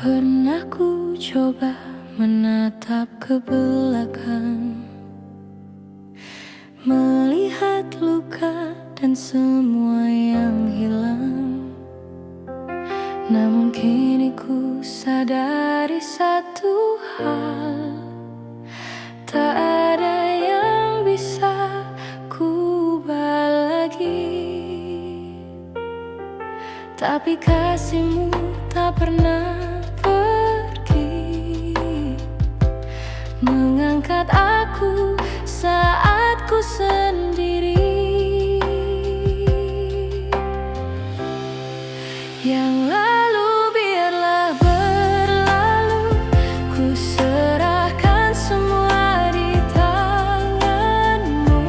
Pernah ku coba menatap ke belakang, melihat luka dan semua yang hilang. Namun kini ku sadari satu hal, tak ada yang bisa ku ubah lagi. Tapi kasihmu tak pernah pergi, mengangkat aku saat ku sendiri. Yang lalu biarlah berlalu, ku serahkan semua di tanganmu.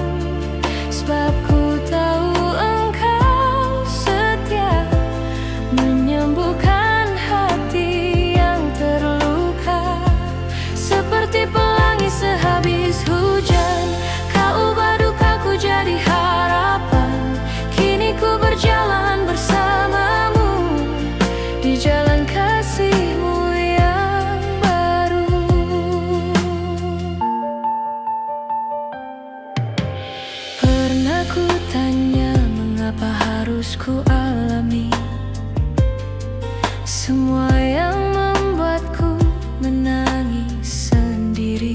Sebab ku tahu engkau setia, menyembuhkan hati yang terluka. Seperti pelangi sehabis hujan, kau ubah dukaku jadi harapan. Kini ku berjalan bersamamu di jalan kasihmu yang baru. Pernah ku tanya mengapa harus ku alami semua yang membuatku menangis sendiri.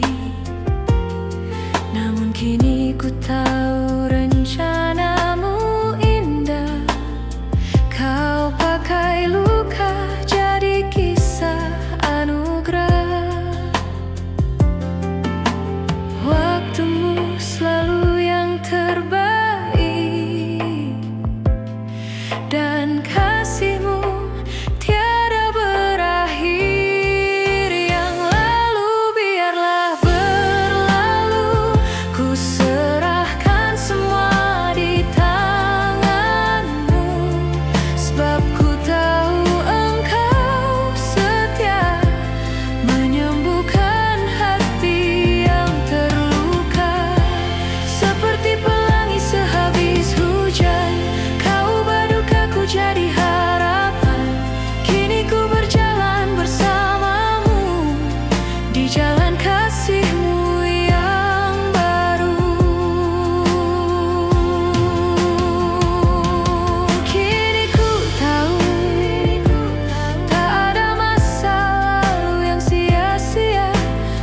Namun kini ku tahu rencanamu indah. Kau pakai luka jadi kisah anugerah. Waktumu selalu yang terbaik, dan kasihmu tiada berakhir. Yang lalu biarlah berlalu, ku serahkan semua di tanganmu. Sebab ku tahu engkau setia, menyembuhkan hati yang terluka. Seperti pelangi sehabis hujan, kau ubah dukaku jadi harapan. Kini ku berjalan bersamamu di jalan kasihmu yang baru. Kini ku tahu tak ada masa lalu yang sia-sia.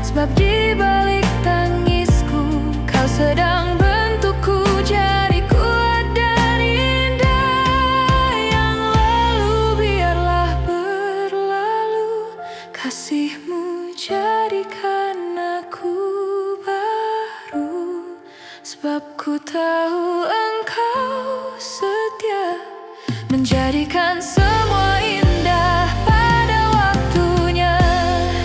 Sebab di balik tangisku, kau sedang bentukku jadi kuat dan indah. Yang lalu biarlah berlalu, kasihmu jadikan aku baru. Sebab ku tahu engkau setia, menjadikan semua indah pada waktunya.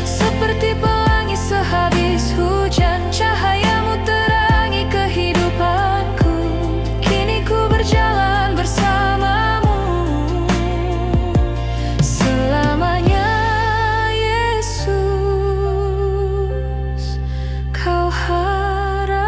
Seperti pelangi sehabis hujan, cahayamu terangi kehidupanku. Kini ku berjalan bersamamu selamanya. Yesus, kau harapanku.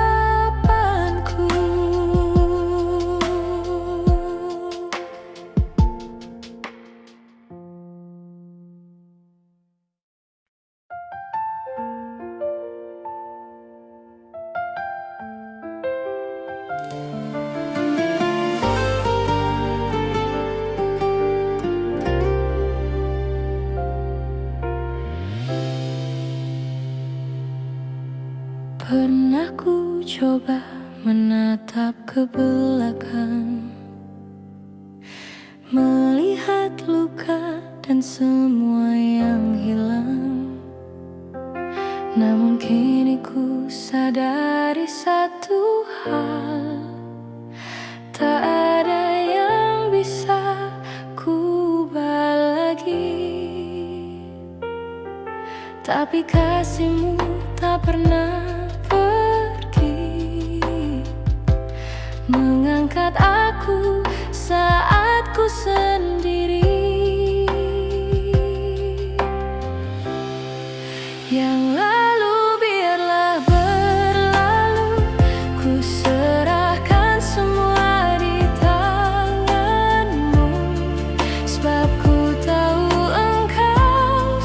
Pernah ku coba menatap ke belakang, melihat luka dan semua yang hilang. Namun kini ku sadari satu hal, tak ada yang bisa ku ubah lagi. Tapi kasihmu tak pernah pergi, mengangkat aku saat ku sendiri. Yang lalu biarlah berlalu, ku serahkan semua di tanganmu. Sebab ku tahu engkau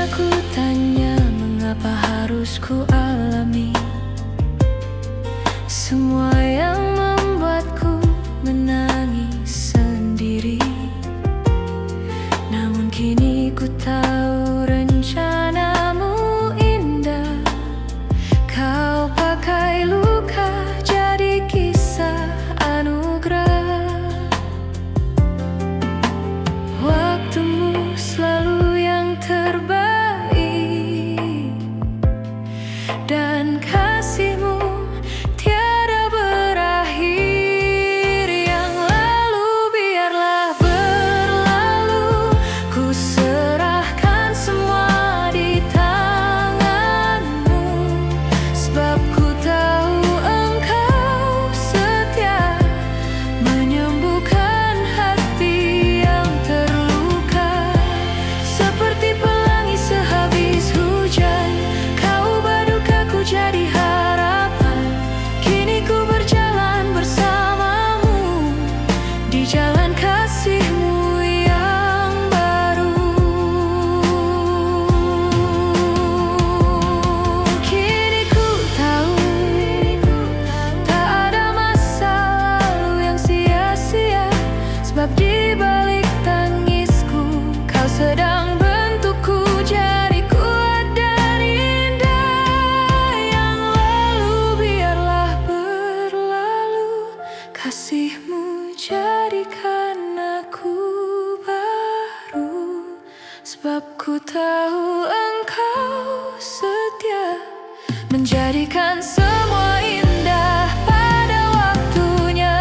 ku tanya mengapa harus ku alami semua yang membuatku menangis sendiri. Namun kini ku tahu rencanamu indah. Kau pakai luka jadi kisah anugerah. Waktumu selalu yang terbaik, dan kasihmu tiada berakhir. Yang lalu biarlah berlalu, ku serahkan semua di tanganmu. Sebab ku tahu engkau setia, menyembuhkan hati yang terluka. Seperti pelangi sehabis hujan, kau ubah dukaku jadi harapan. Kini ku berjalan bersamamu di jalan kasihmu yang baru. Kini ku tahu tak ada masa lalu yang sia-sia. Sebab di balik tangisku, kau sedang bentukku jadi kuat dan indah. Yang lalu biarlah berlalu, kasihmu jadikan aku baru. Sebab ku tahu engkau setia, menjadikan semua indah pada waktunya.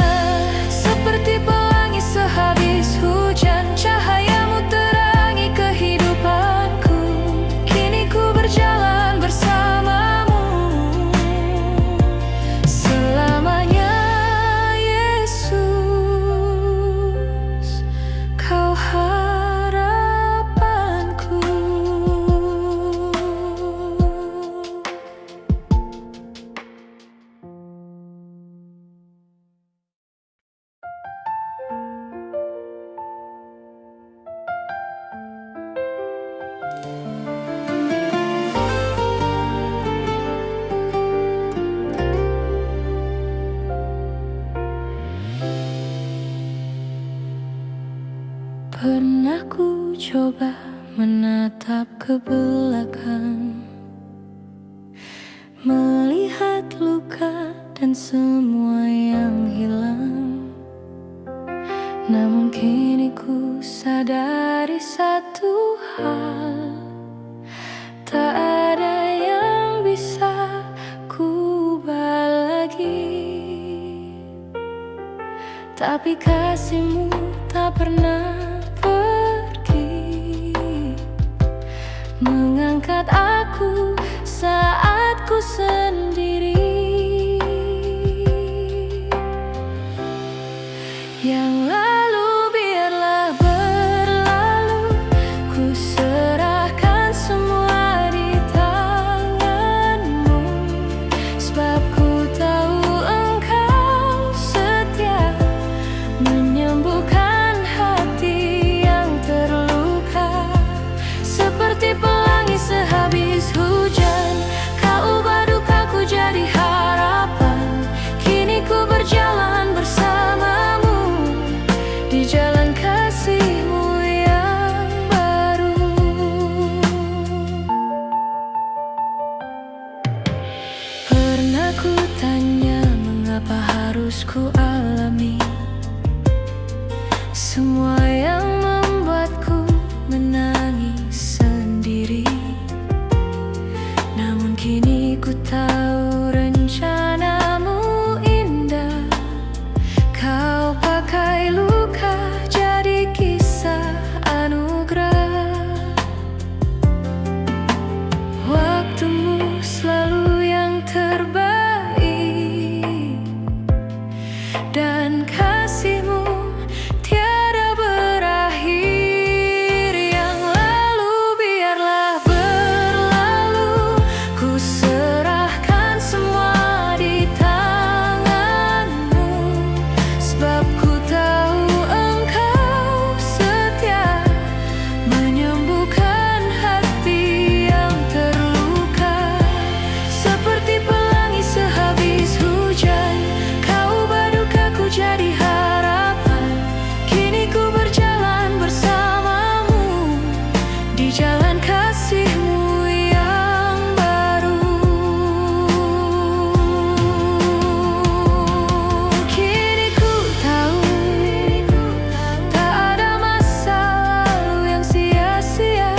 Seperti pelangi sehabis hujan, cahayamu terangi kehidupanku. Kini ku berjalan bersamamu selamanya. Yesus, kau harapanku. Pernah ku coba menatap ke belakang, melihat luka dan semua yang hilang. Namun kini ku sadari satu hal, tak ada yang bisa ku ubah lagi. Tapi kasihmu tak pernah pergi, mengangkat aku saat ku sendiri. Yang lalu biarlah berlalu, ku serahkan semua di tanganmu. Sebab ku tahu engkau setia, menyembuhkan hati yang terluka. Seperti pelangi sehabis hujan, kau ubah dukaku jadi kasih-Mu yang baru. Kini ku tahu tak ada masa lalu yang sia-sia,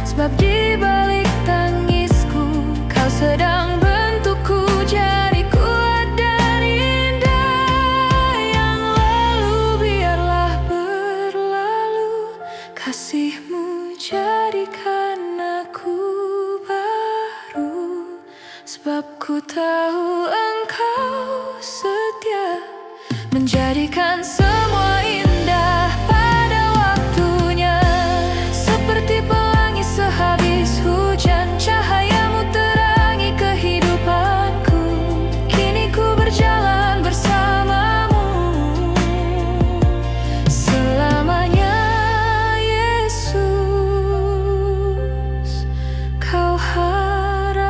sebab di balik tangisku Kau sedang bentukku jadi kuat dan indah. Yang lalu biarlah berlalu, kasih-Mu jadikan aku baru, sebab ku tahu Engkau setia menjadikan semua indah pada waktunya. Seperti pelangi sehabis hujan, cahaya-Mu terangi kehidupanku. Kini ku berjalan bersama-Mu selamanya. Yesus, Kau harapanku.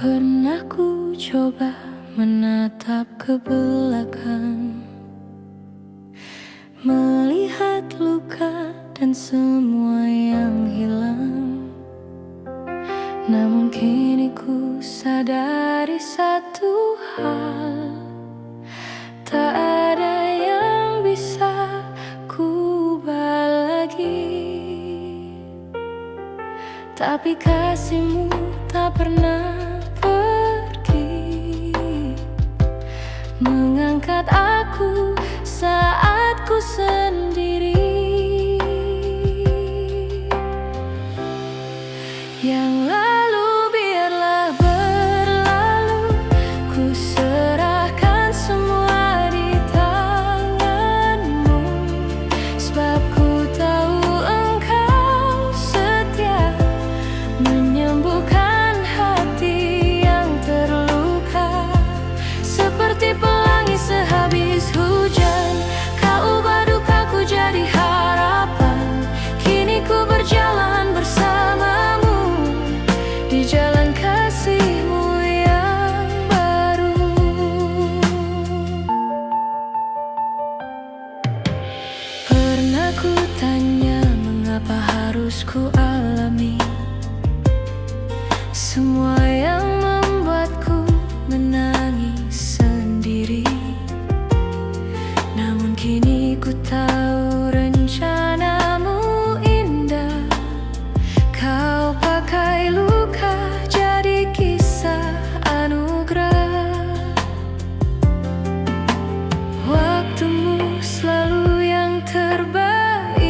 Pernah ku coba menatap ke belakang, melihat luka dan semua yang hilang. Namun kini ku sadari satu hal, tak ada yang bisa ku ubah lagi. Tapi kasih-Mu tak pernah pergi, mengangkat aku saat ku sendiri. Yang lalu biarlah berlalu, ku serahkan semua di tangan-Mu, sebab ku tahu Engkau setia menyembuhkan hati yang terluka. Seperti pelangi sehabis hujan, Kau ubah dukaku jadi harapan. Kini ku berjalan bersama-Mu di jalan kasih-Mu yang baru. Pernah ku tanya mengapa harus ku alami semua yang membuatku menangis sendiri. Namun kini ku tahu rencana-Mu indah. Kau pakai luka jadi kisah anugerah. Waktu-Mu selalu yang terbaik,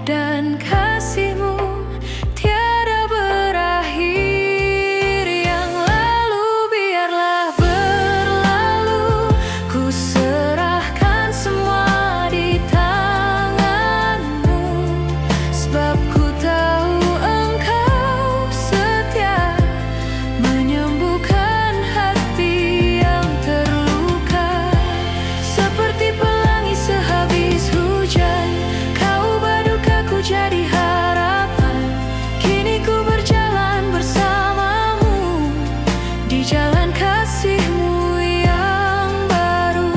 dan kasih-Mu tiada berakhir. Yang lalu biarlah berlalu, ku serahkan semua di tangan-Mu, sebab ku tahu Engkau setia menyembuhkan hati yang terluka. Seperti pelangi sehabis hujan, Kau ubah dukaku jadi harapan. Kini ku berjalan bersama-Mu di jalan kasih-Mu yang baru.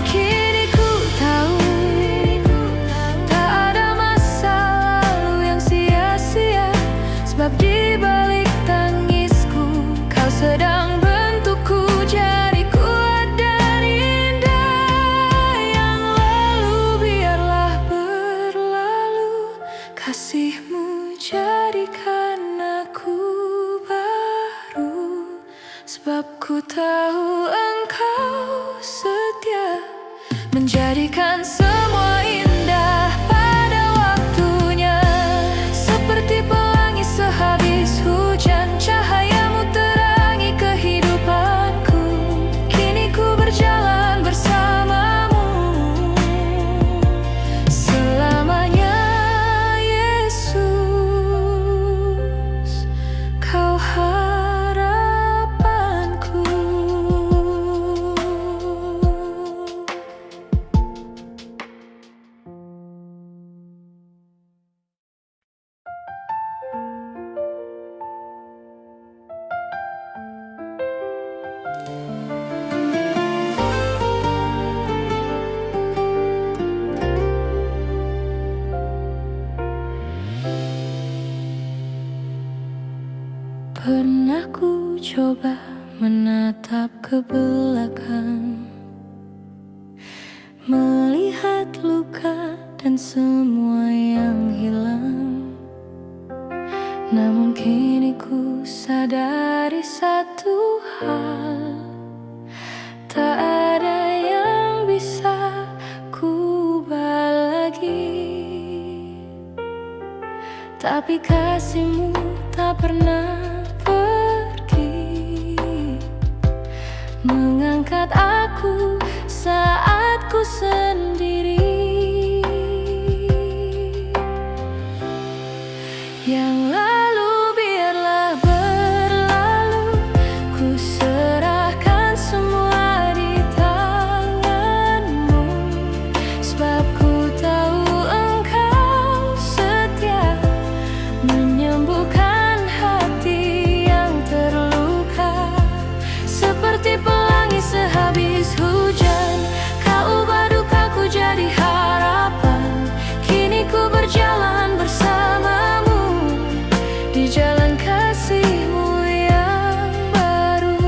Kini ku tahu tak ada masa lalu yang sia-sia, sebab di balik tangisku Kau sedang bentukku jadi kuat dan indah. Yang lalu biarlah berlalu, kasih-Mu jadikan aku baru, sebab ku tahu Engkau setia menjadikan semua indah pada waktunya. Seperti pelangi sehabis hujan, cahaya-Mu terangi kehidupanku. Kini ku berjalan bersama-Mu selamanya. Pernah ku coba menatap ke belakang, melihat luka dan semua yang hilang. Namun kini ku sadari satu hal, tak ada yang bisa ku ubah lagi. Tapi kasihmu tak pernah pergi, mengangkat aku saat ku sendiri. Yang lalu biarlah berlalu, ku serahkan semua di tanganmu. Sebab ku tahu engkau setia, menyembuhkan hati yang terluka. Seperti pelangi sehabis hujan, kau ubah dukaku jadi harapan. Kini ku berjalan bersamamu di jalan kasih-Mu yang baru.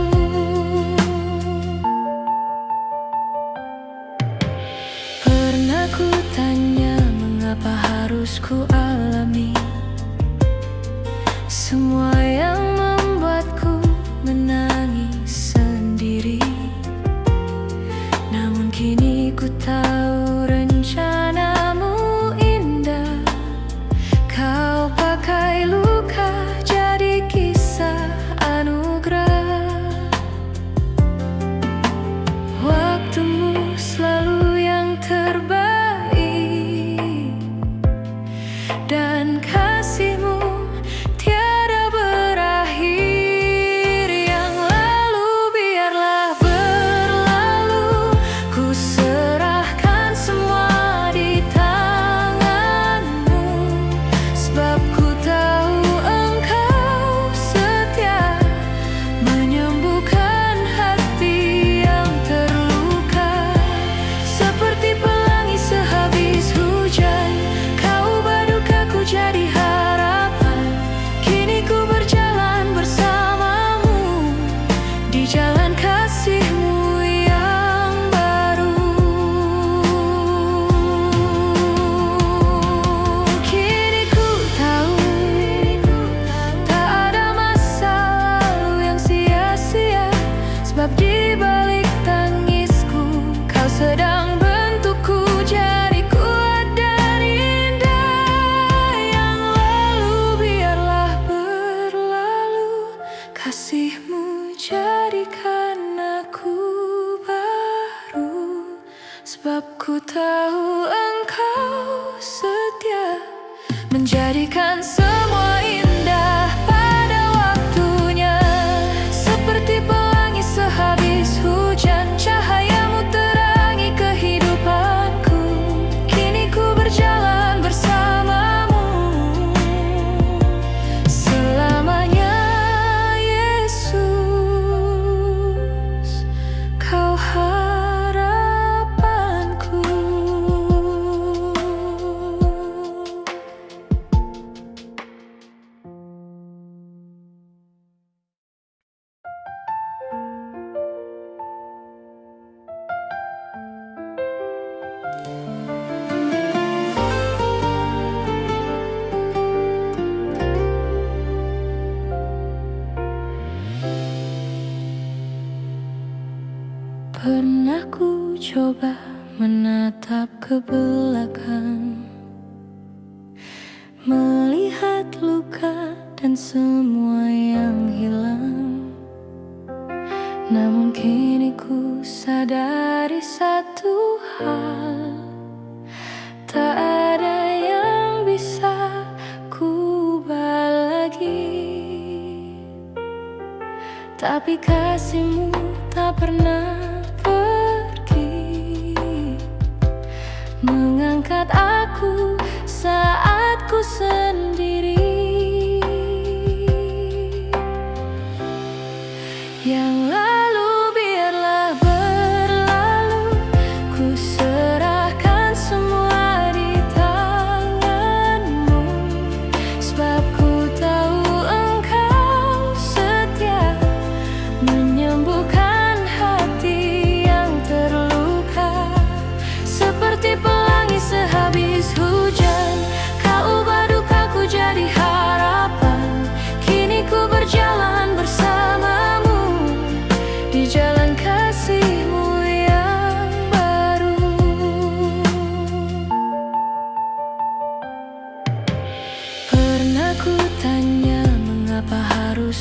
Pernah ku tanya mengapa harus ku alami semua yang membuatku menangis sendiri. Namun kini ku tahu rencanamu indah. Kau pakai luka jadi kisah anugerah. Waktumu selalu yang terbaik, dan kasih-Mu tiada berakhir. Yang lalu biarlah berlalu, ku serahkan semua di tanganmu. Sebab ku tahu engkau setia, menyembuhkan hati yang terluka. Seperti pelangi sehabis hujan, kau ubah dukaku jadi harapan. Kini ku berjalan bersamamu di jalan kasih-Mu yang baru. Kini ku tahu tak ada masa lalu yang sia-sia. Sebab di balik tangisku, kau sedang bentukku jadi kuat dan indah. Yang lalu biarlah berlalu, kasih-Mu jadikan aku baru. Sebab ku tahu engkau setia, menjadikan semua indah pada waktunya. Seperti pelangi sehabis hujan, cahaya-Mu terangi kehidupanku. Kini ku berjalan bersamamu selamanya. Yesus, Kau harapanku. Pernah ku coba menatap ke belakang, melihat luka dan semua yang hilang. Namun kini ku sadari satu hal, tak ada yang bisa ku ubah lagi. Tapi kasih-Mu tak pernah pergi, mengangkat aku saat ku sendiri. Yang lalu biarlah berlalu, ku serahkan semua di tanganmu. Sebab ku tahu engkau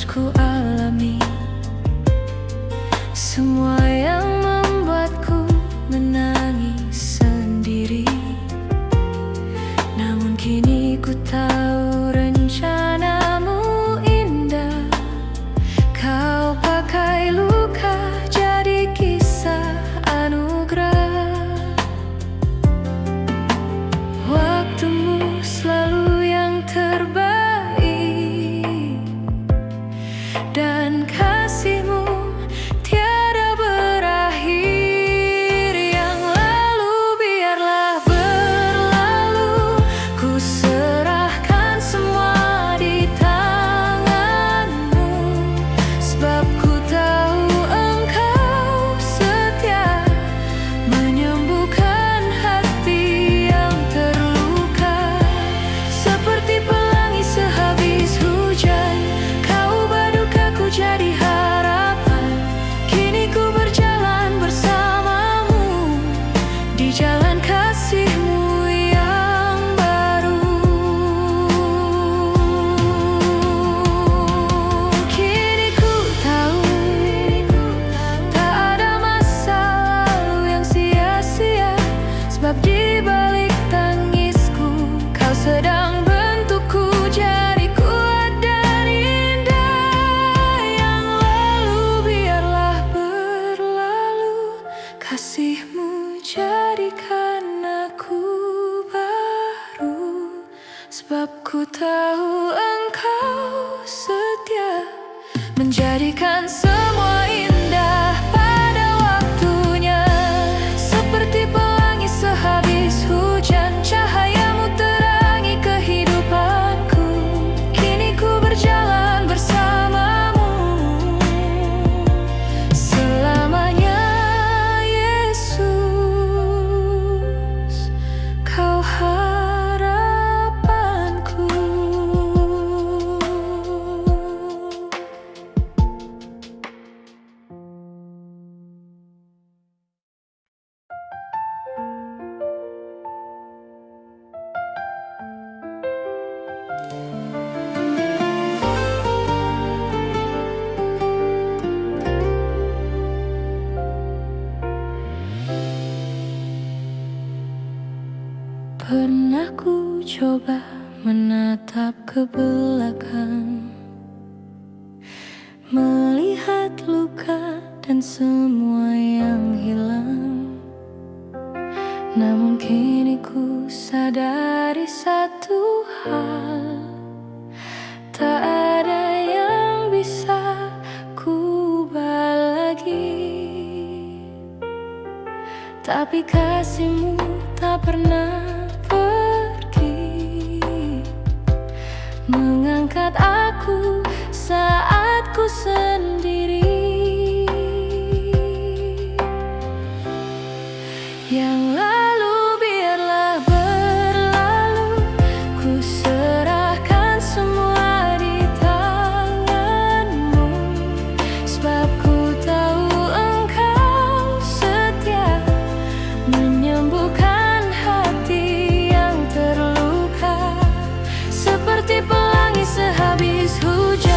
ku alami, semua yang membuatku menangis sendiri. Namun kini ku tahu rencanamu indah. Kau pakai luka jadi kisah anugerah. Waktumu selalu yang terbaik, dan kasihmu tiada berakhir. Yang lalu biarlah berlalu, ku serahkan semua di tanganmu. Sebab ku tahu engkau setia, menyembuhkan hati yang terluka. Seperti pelangi sehabis hujan, kau ubah dukaku jadi harapan. Kini ku berjalan bersamamu di jalan kasihmu yang baru. Kini ku tahu tak ada masa lalu yang sia-sia. Sebab di balik tangisku, kau sedang bentukku jadi kuat dan indah. Yang lalu biarlah berlalu, kasihmu jadikan aku baru. Sebab ku tahu engkau setia, menjadikan semua indah pada waktunya. Seperti pelangi sehabis hujan, cahayamu terangi kehidupanku. Kini ku berjalan bersamamu selamanya. Yesus, kau harapanku. Pernah ku coba menatap ke belakang, melihat luka dan semua yang hilang. Namun kini ku sadari satu hal, tak ada yang bisa ku ubah lagi. Tapi kasihmu tak pernah pergi, mengangkat aku saat ku sendiri. Yang lalu biarlah berlalu, ku serahkan semua di tanganmu. Sebab ku tahu engkau setia, menyembuhkan hati yang terluka. Seperti pelangi sehabis hujan,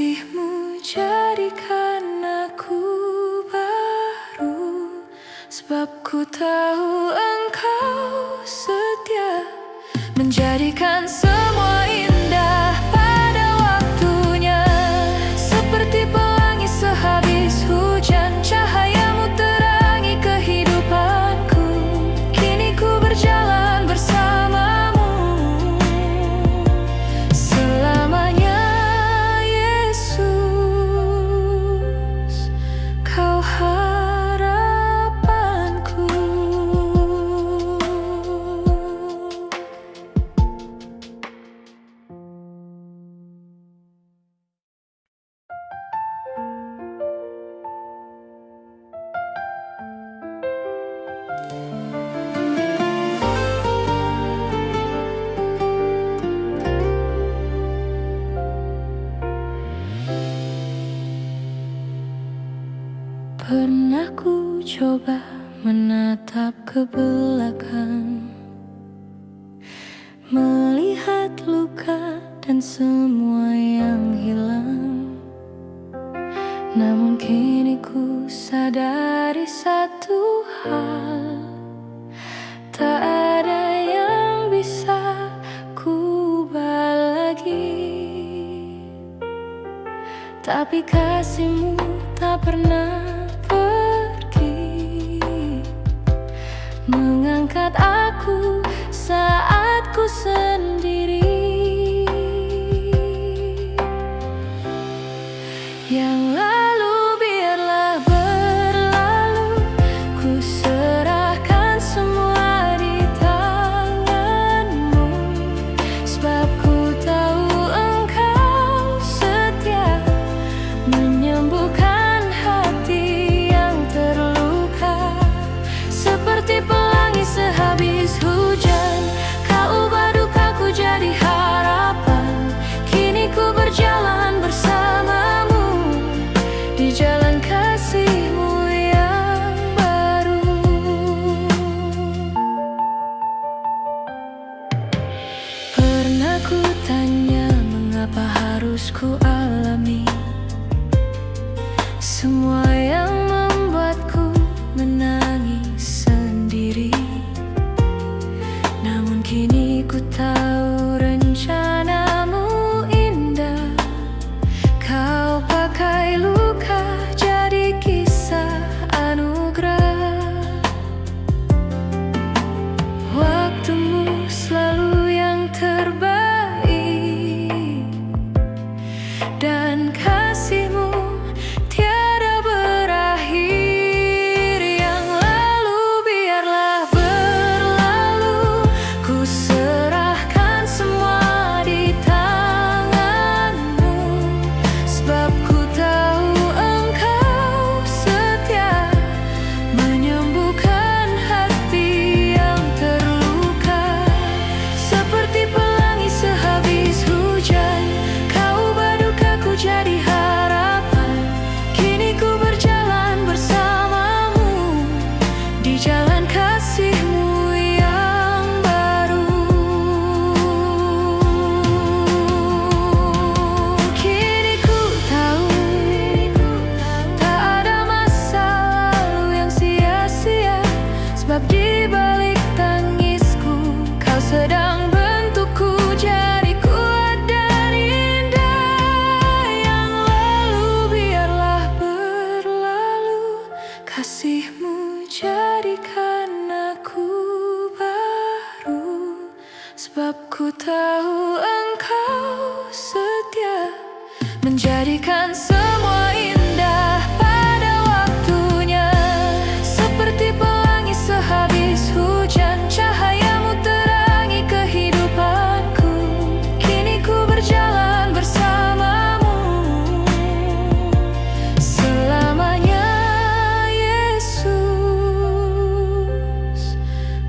Kasih-Mu jadikan aku baru, sebab ku tahu Engkau setia, menjadikan semua indah pada waktunya. Seperti pelangi sehabis hujan, cahaya-Mu terangi kehidupanku. Kini ku berjalan bersama-Mu selamanya. Yesus, Kau harapanku. Pernah ku coba menatap ke belakang, melihat luka dan semua yang hilang. Namun kini ku sadari satu hal, tak ada yang bisa ku ubah lagi. Tapi kasih-Mu tak pernah pergi, mengangkat aku saat ku sendiri. Yang lalu biarlah berlalu, ku serahkan semua di tangan-Mu, sebab ku tahu Engkau setia, menyembuhkan hati yang terluka. Seperti pelangi sehabis hujan, Kau ubah dukaku jadi harapan. Kini ku berjalan bersama-Mu di jalan kasih-Mu yang baru. Pernah ku tanya, mengapa harus ku alami semua yang membuatku menangis sendiri. Namun kini ku tahu rencana-Mu indah. Kau pakai luka jadi kisah anugerah. Waktu-Mu selalu yang terbaik, dan kasih-Mu tiada berakhir. Yang lalu biarlah berlalu, ku serahkan semua di tangan-Mu, sebab ku tahu Engkau setia, menyembuhkan hati yang terluka. Seperti pelangi sehabis hujan, Kau ubah dukaku jadi harapan. Kini ku berjalan bersama-Mu di jalan kasih-Mu yang baru. Kini ku tahu tak ada masa lalu yang sia-sia, sebab di balik tangisku Kau sedang bentukku jadi kuat dan indah. Yang lalu biarlah berlalu, kasih-Mu jadikan aku baru, sebab ku tahu Engkau setia, menjadikan semua indah pada waktunya. Seperti pelangi sehabis hujan, cahaya-Mu terangi kehidupanku. Kini ku berjalan bersama-Mu selamanya. Yesus,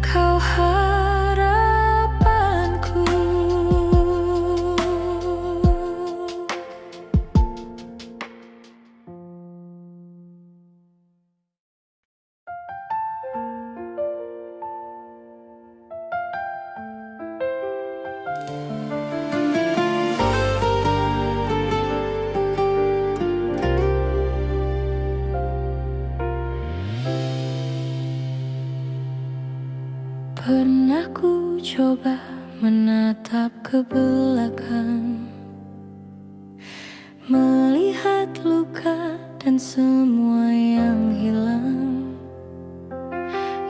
Kau harapanku. coba menatap ke belakang, melihat luka dan semua yang hilang.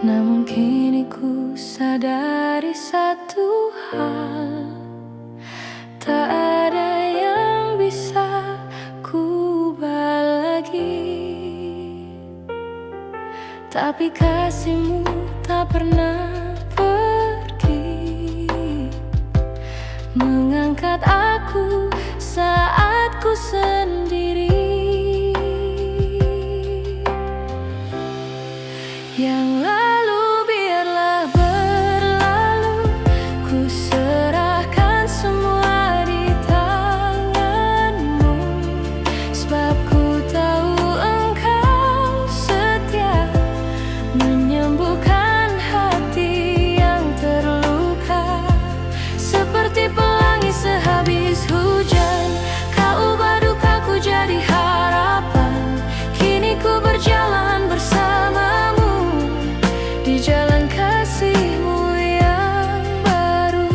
Namun kini ku sadari satu hal, tak ada yang bisa ku ubah lagi. Tapi kasihmu tak pernah pergi, mengangkat aku saat ku sendiri. Yang lalu biarlah berlalu, ku serahkan semua di tanganmu. Sebab ku tahu engkau setia, menyembuhkan hati yang terluka. Seperti pelangi sehabis hujan, kau ubah dukaku jadi harapan. Kini ku berjalan bersamamu di jalan kasih-Mu yang baru.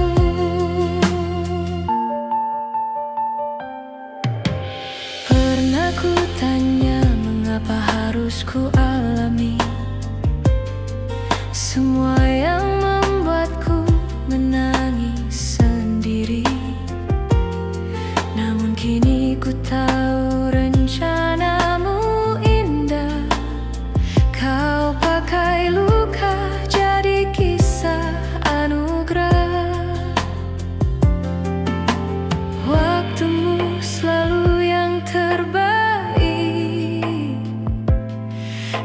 Pernah ku tanya mengapa harus ku alami semua yang membuatku menangis sendiri. Namun kini ku tahu rencanamu indah. Kau pakai luka jadi kisah anugerah. Waktumu selalu yang terbaik,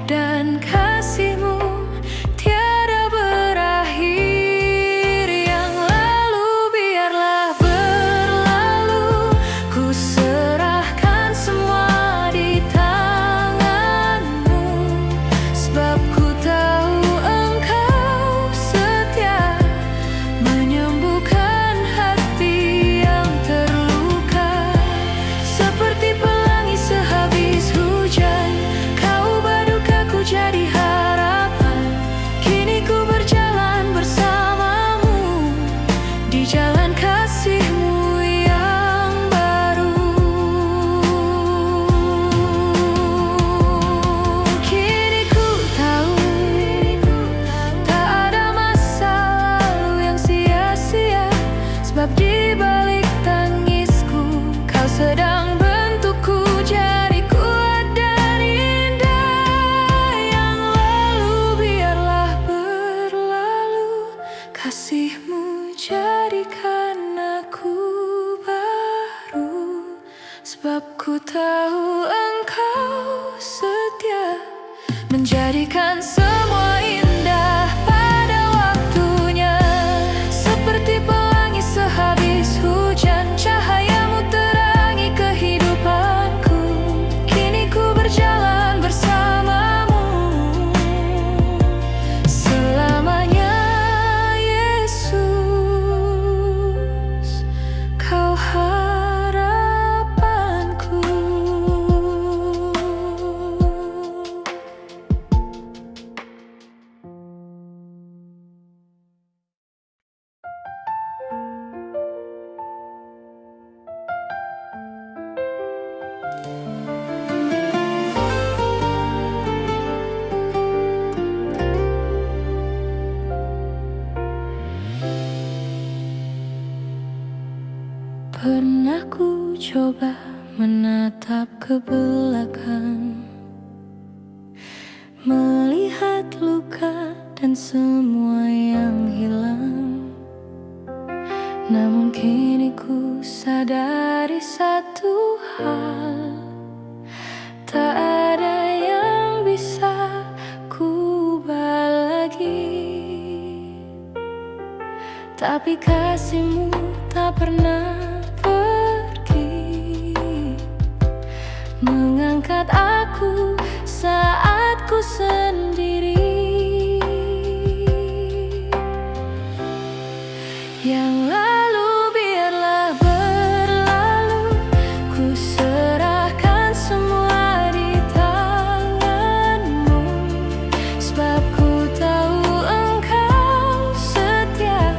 dan kasih-Mu tiada berakhir. Yang lalu biarlah berlalu, ku serahkan semua di tanganmu. Sebab ku tahu engkau setia, menyembuhkan hati yang terluka. Seperti pelangi sehabis hujan, kau ubah dukaku jadi harapan. Kini ku berjalan bersamamu di jalan kasih-Mu yang baru. Kini ku tahu tak ada masa lalu yang sia-sia. Sebab di balik tangisku, kau sedang bentukku jadi kuat dan indah. Yang lalu biarlah berlalu, kasih-Mu jadikan aku baru. Sebab ku tahu engkau setia, menjadikan semua indah pada waktunya. Seperti pelangi sehabis hujan, cahaya-Mu terangi kehidupanku. Kini ku berjalan bersamamu selamanya. Yesus, Kau harapanku. Pernah ku coba menatap ke belakang, melihat luka dan semua yang hilang. Namun kini ku sadari satu hal, tak ada yang bisa ku ubah lagi. Tapi kasih-Mu tak pernah pergi, mengangkat aku saat ku sendiri. Yang lalu biarlah berlalu, ku serahkan semua di tanganmu. Sebab ku tahu engkau setia,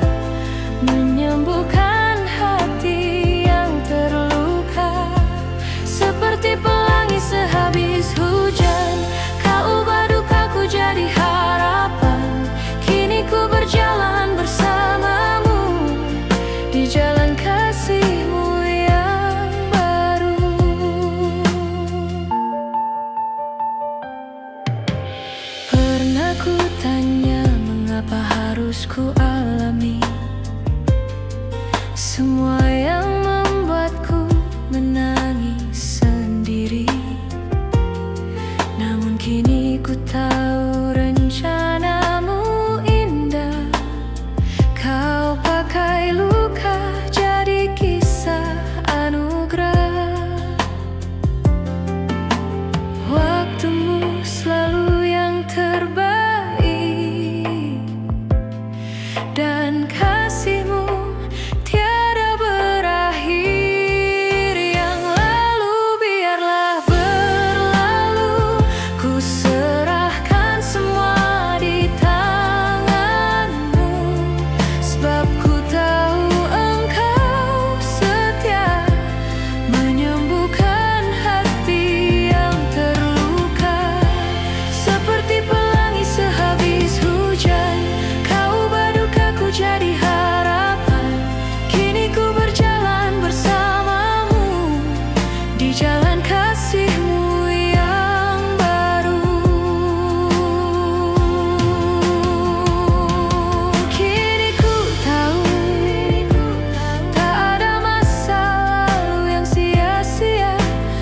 jalan kasih-Mu yang baru. Kini ku tahu tak ada masa lalu yang sia-sia,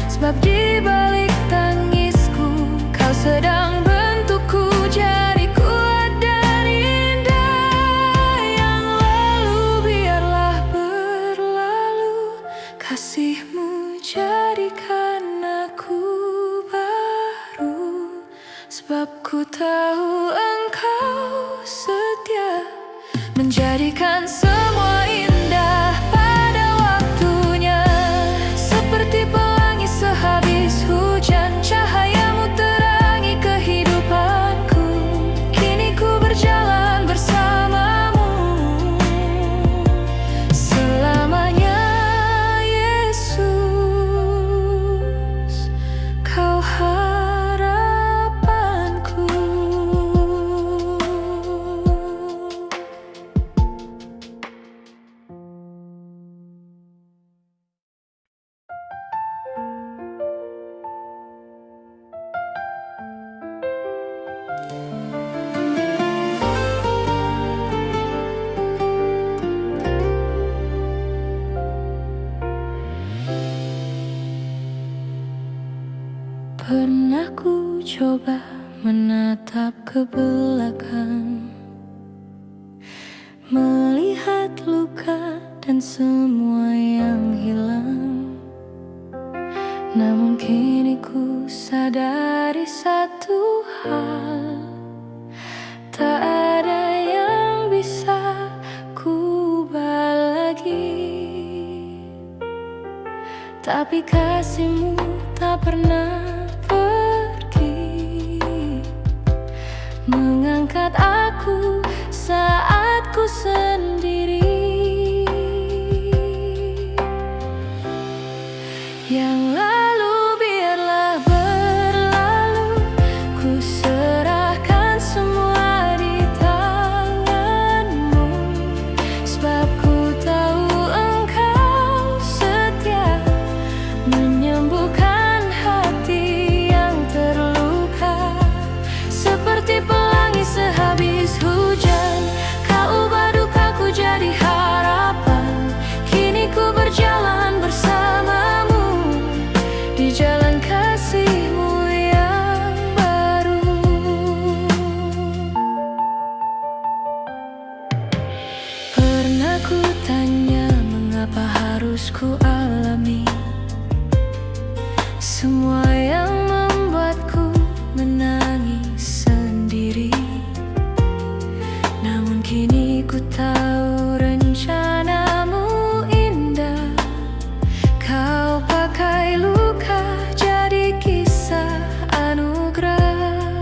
sebab di balik tangisku Kau sedang bentukku jadi kuat dan indah. Yang lalu biarlah berlalu, kasih-Mu jadikan aku baru. Sebab ku tahu Engkau setia, menjadikan semua indah pada waktunya. Seperti pelangi sehabis hujan, cahaya-Mu terangi kehidupanku. Kini ku berjalan bersama-Mu selamanya. Yesus, Kau harapanku. Pernah ku coba menatap ke belakang, melihat luka dan semua yang hilang. Namun kini ku sadari satu hal, tak ada yang bisa ku ubah lagi. Tapi kasih-Mu tak pernah pergi, mengangkat aku saat ku sendiri. Yang lalu biarlah berlalu, ku serahkan semua di tangan-Mu. Sebab ku tahu Engkau setia, menyembuhkan hati yang terluka. Seperti pelangi sehabis hujan, Kau ubah dukaku jadi harapan. Kini ku berjalan bersama-Mu di jalan kasih-Mu yang baru. Pernah ku tanya mengapa harus ku alami semua yang membuatku menangis sendiri. Namun kini ku tahu rencana-Mu indah. Kau pakai luka jadi kisah anugerah.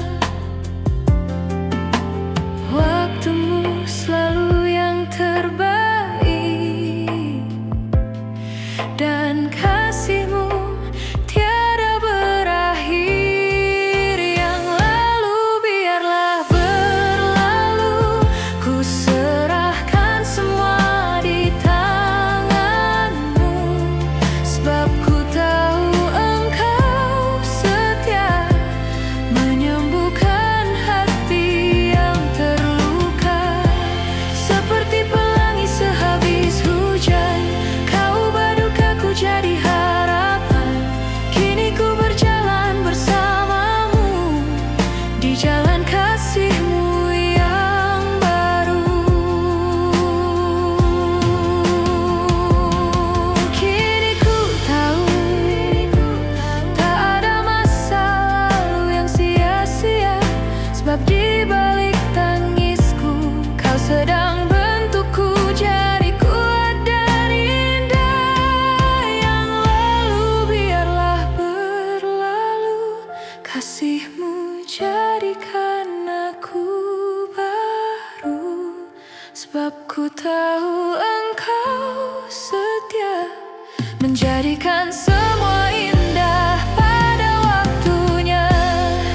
Waktu-Mu selalu yang terbaik, dan kasih-Mu tiada berakhir. Yang lalu biarlah berlalu, ku serahkan semua di tangan-Mu. Sebab ku tahu Engkau setia, menyembuhkan hati yang terluka. Seperti pelangi sehabis hujan, Kau ubah dukaku jadi harapan. Kini ku berjalan bersama-Mu di jalan kasih-Mu yang baru. Kini ku tahu tak ada masa lalu yang sia-sia, sebab di balik tangisku Kau sedang bentukku jadi kuat dan indah. Yang lalu biarlah berlalu, kasih-Mu jadikan aku baru. Sebab ku tahu Engkau setia, menjadikan semua indah pada waktunya.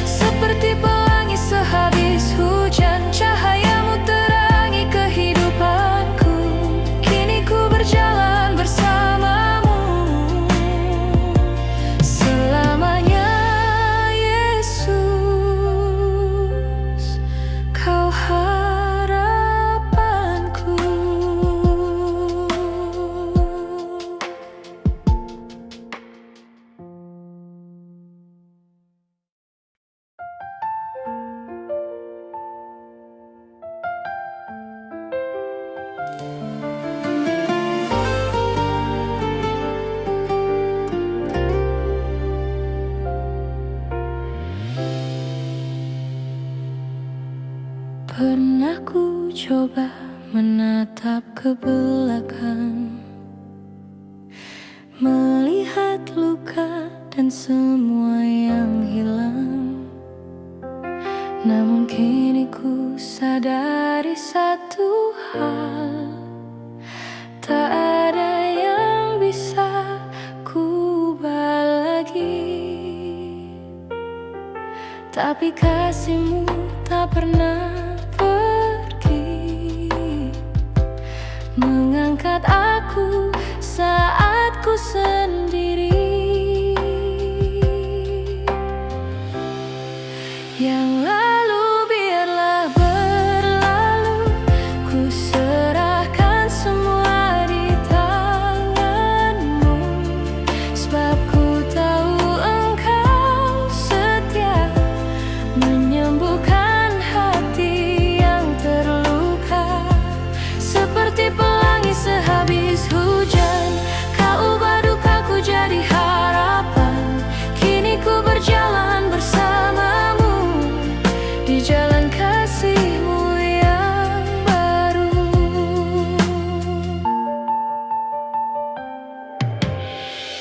Seperti pelangi sehabis hujan, cahaya-Mu terangi kehidupanku. Kini ku berjalan bersama-Mu Pernah ku coba menatap ke belakang, melihat luka dan semua yang hilang. Namun kini ku sadari satu hal, tak ada yang bisa ku ubah lagi. Tapi kasihmu tak pernah pergi, mengangkat aku saat ku sendiri. Yang lalu biarlah berlalu, ku serahkan semua di tanganmu. Sebab ku tahu engkau setia, menyembuhkan hati yang terluka. Seperti pelangi sehabis hujan, kau ubah dukaku jadi harapan. Kini ku berjalan bersamamu di jalan kasih-Mu yang baru.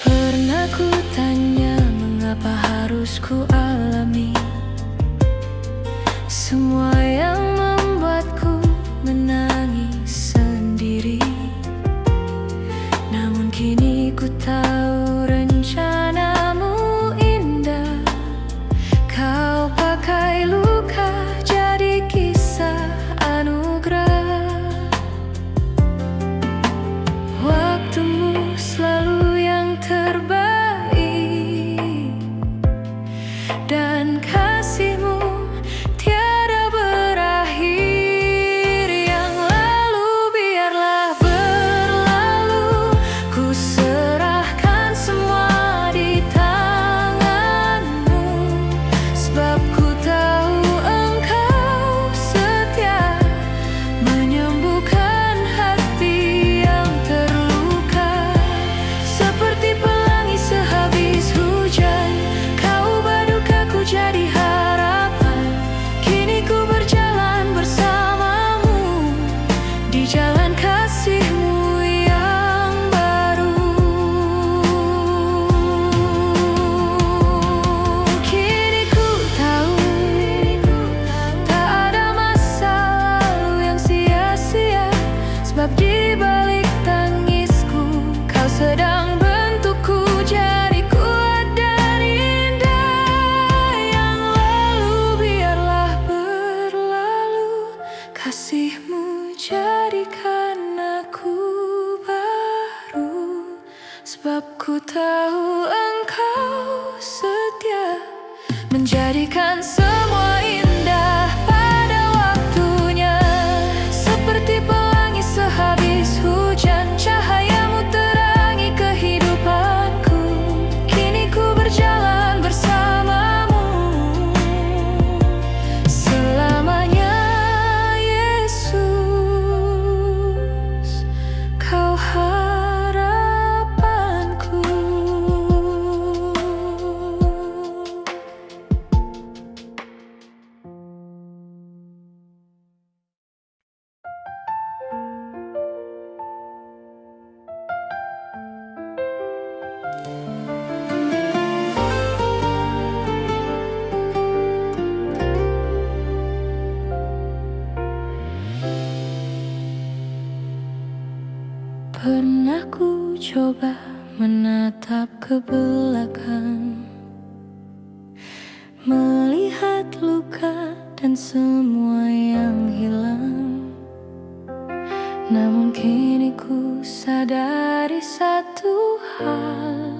Pernah ku tanya mengapa harus ku alami semua yang membuatku menangis sendiri. Namun kini ku tahu rencanamu indah. Kau pakai luka jadi kisah anugerah. Waktumu selalu yang terbaik, dan kasih-Mu tiada berakhir. Yang lalu biarlah berlalu, ku serahkan semua di tanganmu. Sebab ku tahu engkau setia, menyembuhkan hati yang terluka. Seperti pelangi sehabis hujan, kau ubah dukaku jadi harapan. Kini ku berjalan bersamamu di jalan kasih-Mu yang baru. Kini ku tahu tak ada masa lalu yang sia-sia. Sebab di balik tangisku, kau sedang bentukku jadi kuat dan indah. Yang lalu biarlah berlalu, kasih-Mu jadikan aku baru. Sebab ku tahu engkau setia, menjadikan semua indah pada waktunya. Seperti pelangi sehabis hujan, cahaya-Mu terangi kehidupanku. Kini ku berjalan bersamamu selamanya. Yesus, Kau harapanku. Pernah ku coba menatap ke belakang, melihat luka dan semua yang hilang. Namun kini ku sadari satu hal,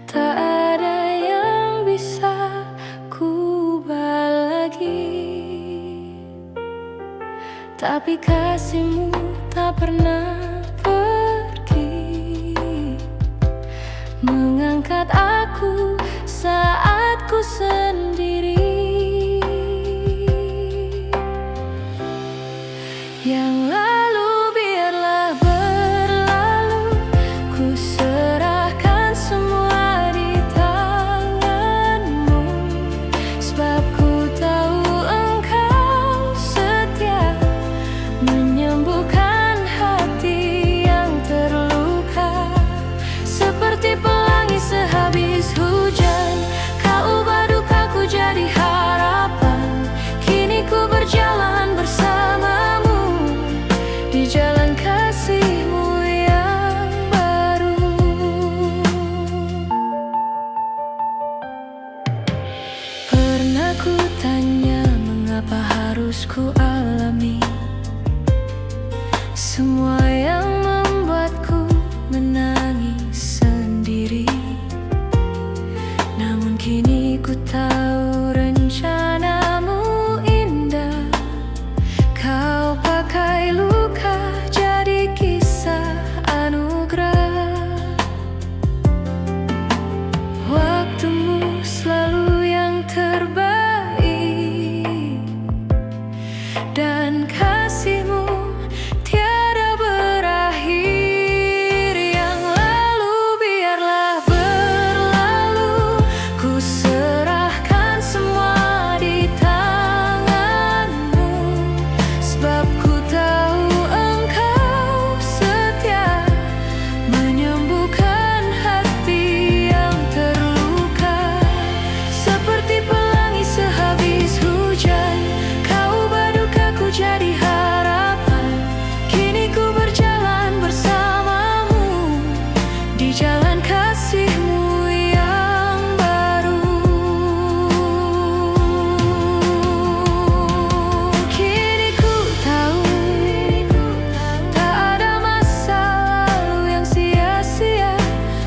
tak ada yang bisa ku ubah lagi. Tapi kasih-Mu tak pernah pergi, mengangkat aku saat ku sendiri. Yang lalu biarlah berlalu, ku serahkan semua di tanganmu. Sebab ku tahu engkau harus ku alami, semua yang membuatku menangis sendiri. Namun kini ku tahu rencanamu indah. Kau pakai luka jadi kisah anugerah. Waktumu selalu yang terbaik, dan kasihmu tiada berakhir. Yang lalu biarlah berlalu, ku serahkan semua di tanganmu. Sebab ku tahu engkau setia, menyembuhkan hati yang terluka. Seperti pelangi sehabis hujan, kau ubah dukaku jadi harapan. Kini ku berjalan bersamamu di jalan kasihmu yang baru. Kini ku tahu tak ada masa lalu yang sia-sia.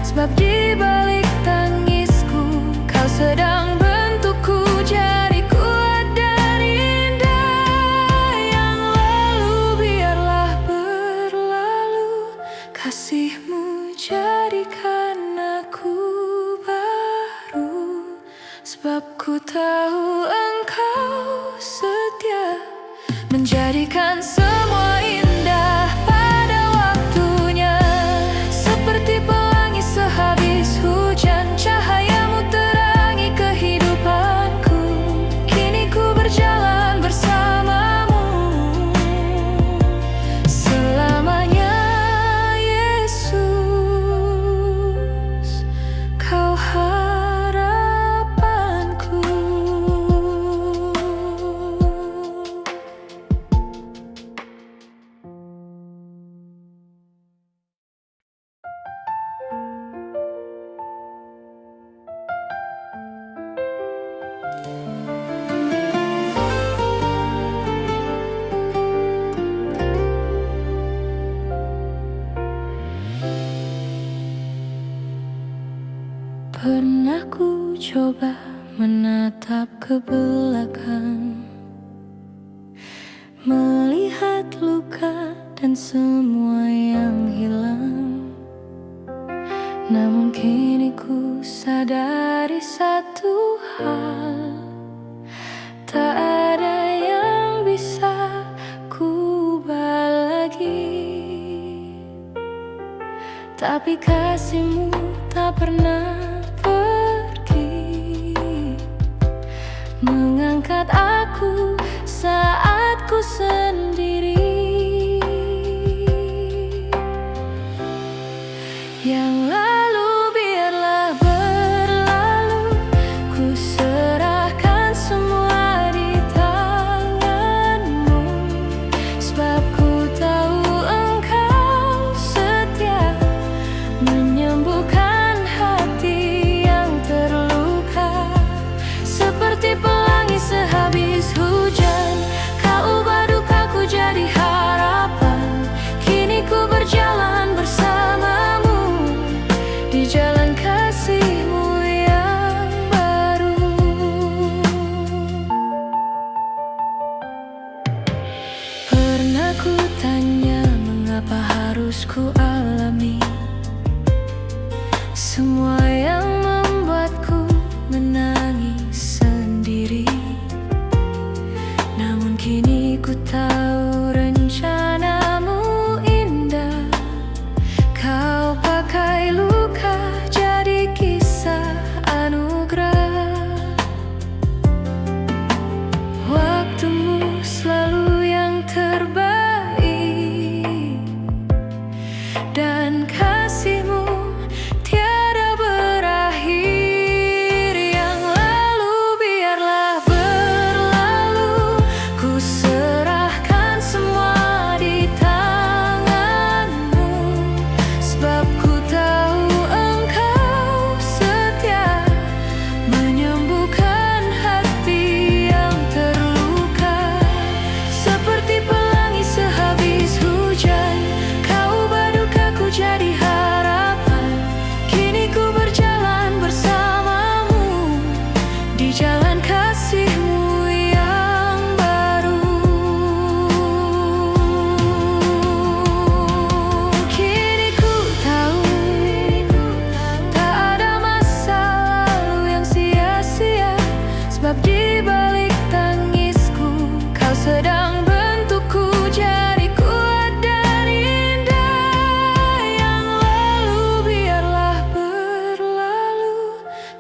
Sebab di balik tangisku kau sedang bentukku jadi kuat dan indah. Yang lalu biarlah berlalu, kasihmu jadikan aku baru. Sebab ku tahu engkau setia, menjadikan semua indah pada waktunya. Seperti pelangi sehabis hujan, cahayamu terangi kehidupanku. Kini ku berjalan bersamamu selamanya. Yesus, kau harapanku. Pernah ku coba menatap ke belakang, melihat luka dan semua yang hilang. Namun kini ku sadari satu hal, tak ada yang bisa ku ubah lagi. Tapi kasihmu tak pernah pergi, mengangkat aku saat ku sendiri. Yang lalu biarlah berlalu, ku serahkan semua di tanganmu. Sebab ku tahu engkau setia, menyembuhkan hati yang terluka. Seperti pelangi sehabis hujan, kau ubah dukaku jadi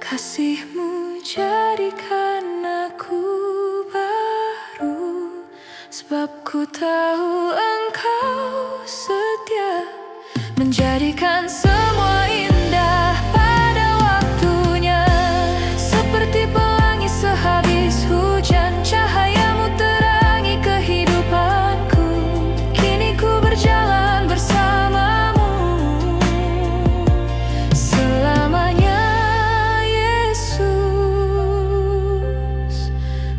Kasih-Mu jadikan aku baru, sebab ku tahu Engkau setia, menjadikan semua indah pada waktunya. Seperti pelangi sehabis hujan, cahaya-Mu terangi kehidupanku. Kini ku berjalan bersama-Mu selamanya. Yesus,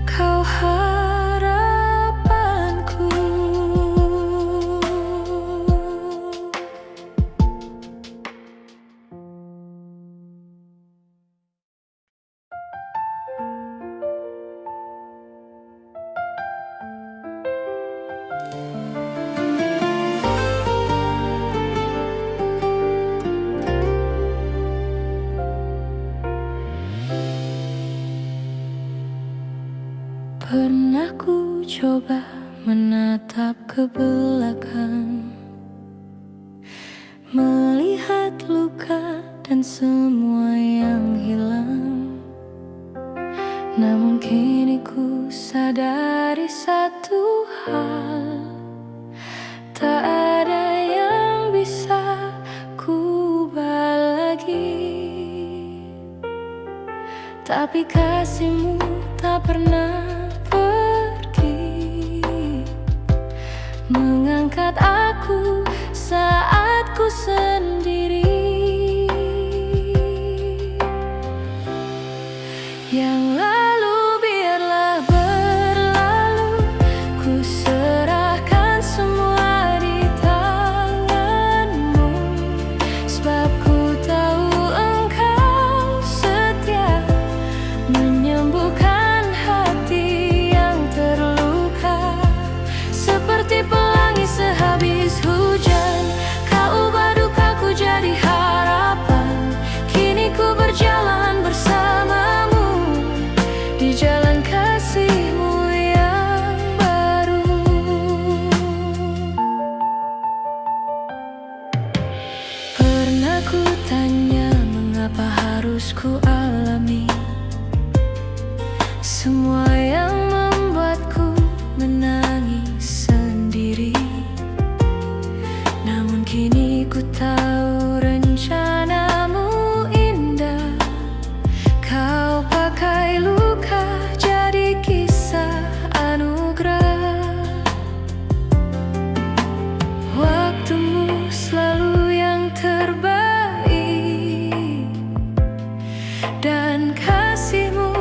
Kau harapanku. Pernah ku coba menatap ke belakang, melihat luka dan semua yang hilang. Namun kini ku sadari satu hal, tak ada yang bisa ku ubah lagi. Tapi kasih-Mu tak pernah pergi, mengangkat aku saat ku sendiri. Yang lalu biarlah berlalu, ku serahkan semua di tangan-Mu, sebab ku tahu Engkau setia, menyembuhkan hati yang terluka. Seperti pelangi sehabis hujan, Kau ubah dukaku jadi harapan. Kini ku berjalan bersama-Mu di jalan kasih-Mu yang baru. Pernah ku tanya, mengapa harus ku alami semua yang membuatku menangis sendiri. Namun kini ku tahu rencana-Mu indah. Kau pakai luka jadi kisah anugerah. Waktu-Mu selalu yang terbaik, dan kasih-Mu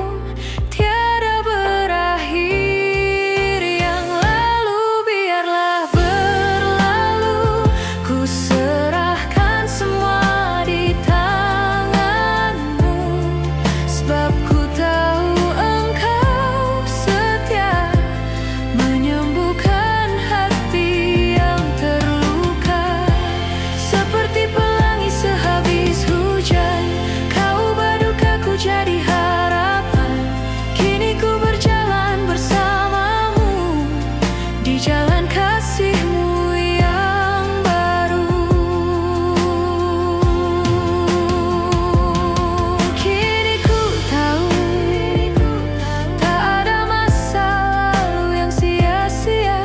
tiada berakhir. Yang lalu biarlah berlalu, ku serahkan semua di tangan-Mu, sebab ku tahu Engkau setia, menyembuhkan hati yang terluka. Seperti pelangi sehabis hujan, Kau ubah dukaku jadi harapan. Kini ku berjalan bersama-Mu di jalan kasih-Mu yang baru. Kini ku tahu tak ada masa lalu yang sia-sia,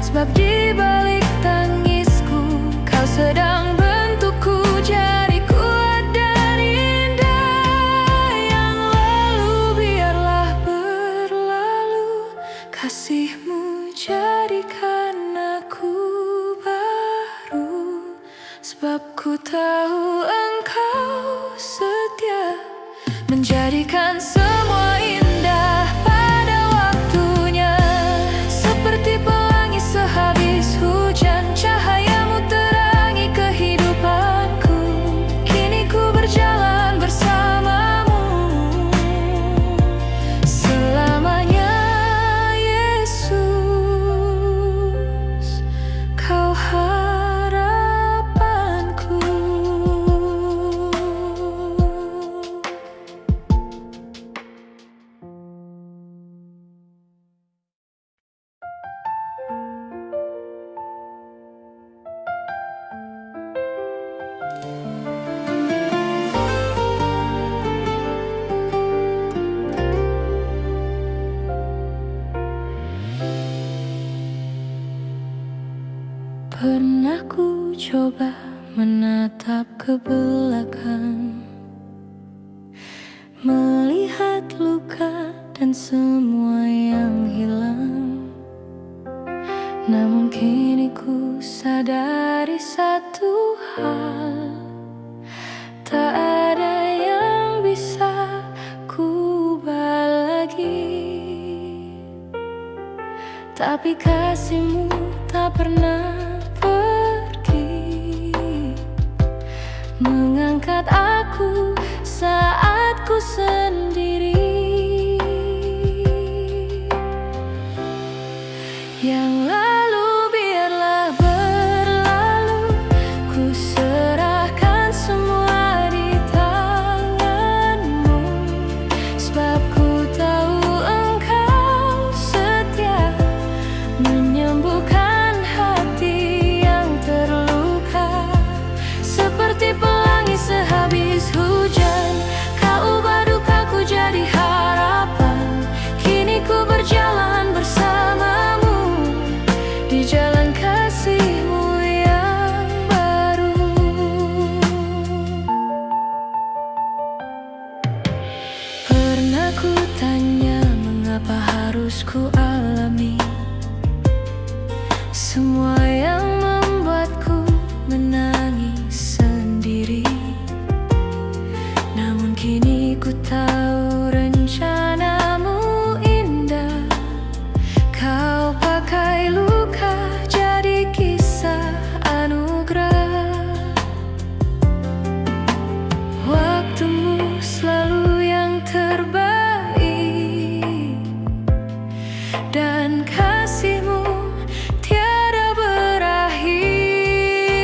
sebab di balik tangisku Kau sedang bentukku jadi kuat dan indah. Yang lalu biarlah berlalu, kasih-Mu jadikan aku baru, sebab ku tahu Engkau setia, menjadikan semua indah pada waktunya. Seperti pelangi sehabis hujan, cahaya-Mu terangi kehidupanku. Kini ku berjalan bersama-Mu selamanya. Yesus, Kau harapanku. mencoba menatap ke belakang, melihat luka dan semua yang hilang. Namun kini ku sadari satu hal, tak ada yang bisa ku ubah lagi. Tapi kasihmu tak pernah pergi, mengangkat aku saat ku sendiri. Yang lalu biarlah berlalu, ku serahkan semua di tanganmu. Sebab ku tahu engkau setia, menyembuhkan hati yang terluka. Seperti pelangi sehabis hujan, kau ubah dukaku jadi harapan. Kini ku berjalan bersamamu di jalan kasihmu yang baru. Pernah ku tanya mengapa harus ku alami semua yang membuatku menangis sendiri. Namun kini ku tahu rencanamu indah. Kau pakai luka jadi kisah anugerah. Waktumu selalu yang terbaik, dan kasihmu tiada berakhir.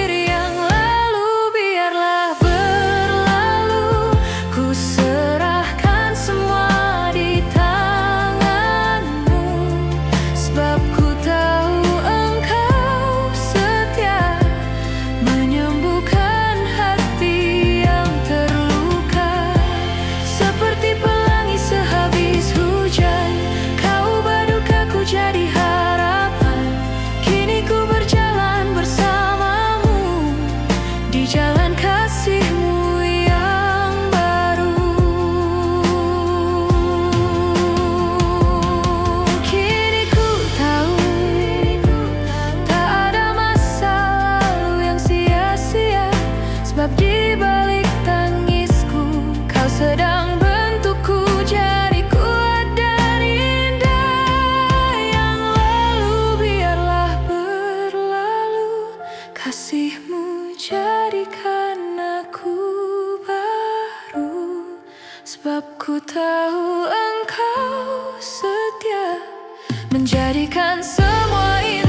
Yang lalu biarlah berlalu, ku serahkan semua di tanganmu. Sebab ku tahu engkau setia, menyembuhkan hati yang terluka. Seperti pelangi sehabis hujan, kau ubah dukaku jadi harapan. Kini ku berjalan bersamamu di jalan kasihmu yang baru. Kini ku tahu tak ada masa lalu yang sia-sia. Sebab di balik tangisku, kau sedang bentukku jadi kuat dan indah. Yang lalu biarlah berlalu, kasihmu jadikan aku baru. Sebab ku tahu engkau setia, menjadikan semua ini